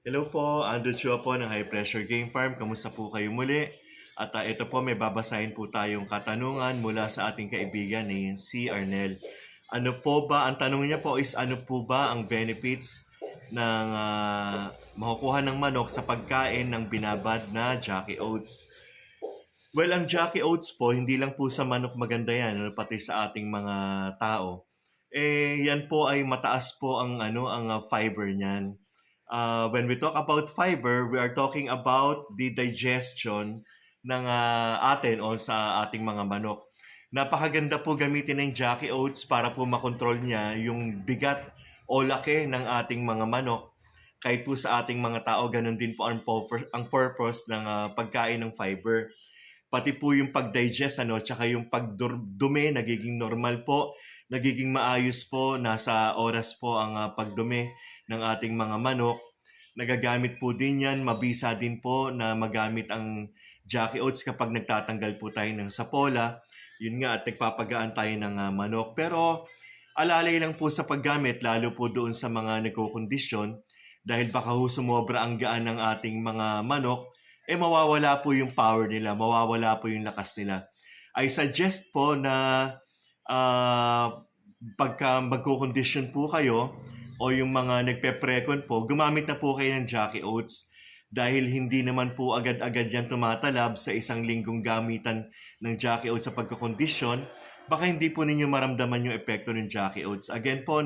Hello po, Andrew Chua po ng High Pressure Game Farm. Kamusta po kayo muli? At ito po, may babasahin po tayong katanungan mula sa ating kaibigan ni si Arnel. Ano po ba, ang tanong niya po is ano po ba ang benefits ng makukuha ng manok sa pagkain ng binabad na Jackie Oats? Well, ang Jackie Oats po, hindi lang po sa manok maganda yan, pati sa ating mga tao. Yan po ay mataas po ang fiber niyan. When we talk about fiber, we are talking about the digestion ng atin o sa ating mga manok. Napakaganda po gamitin ng Jackie Oats para po makontrol niya yung bigat o laki ng ating mga manok. Kahit po sa ating mga tao, ganun din po ang purpose ng pagkain ng fiber. Pati po yung pag-digest, tsaka yung pagdumi, nagiging normal po, nagiging maayos po, nasa oras po ang pagdumi ng ating mga manok. Nagagamit po din yan, mabisa din po na magamit ang Jackie Oats kapag nagtatanggal po tayo ng sapola. Yun nga, at nagpapagaan tayo ng manok. Pero alalay lang po sa paggamit, lalo po doon sa mga nagkukondisyon, dahil baka ho sumobra ang gaan ng ating mga manok, mawawala po yung power nila, mawawala po yung lakas nila. I suggest po na pagka magkukondisyon po kayo o yung mga nagpe-precon po, gumamit na po kayo ng Jackie Oats dahil hindi naman po agad-agad yan tumatalab sa isang linggong gamitan ng Jackie Oats sa pagkukondisyon. Baka hindi po ninyo maramdaman yung epekto ng Jackie Oats. Again po,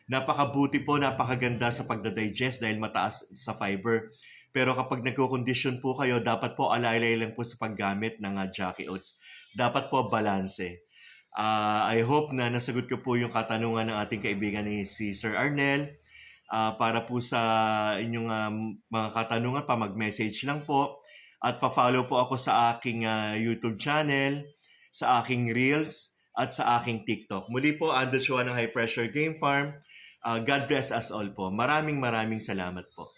napakabuti po, napakaganda sa pagdadigest dahil mataas sa fiber. Pero kapag nagko-condition po kayo, dapat po alalay lang po sa paggamit ng Jackie Oats. Dapat po balanse. I hope na nasagot ko po yung katanungan ng ating kaibigan ni si Sir Arnel. Para po sa inyong mga katanungan pa, mag-message lang po. At pa-follow po ako sa aking YouTube channel, sa aking Reels, at sa aking TikTok. Muli po, Andrew Chua ng High Pressure Game Farm. God bless us all po. Maraming salamat po.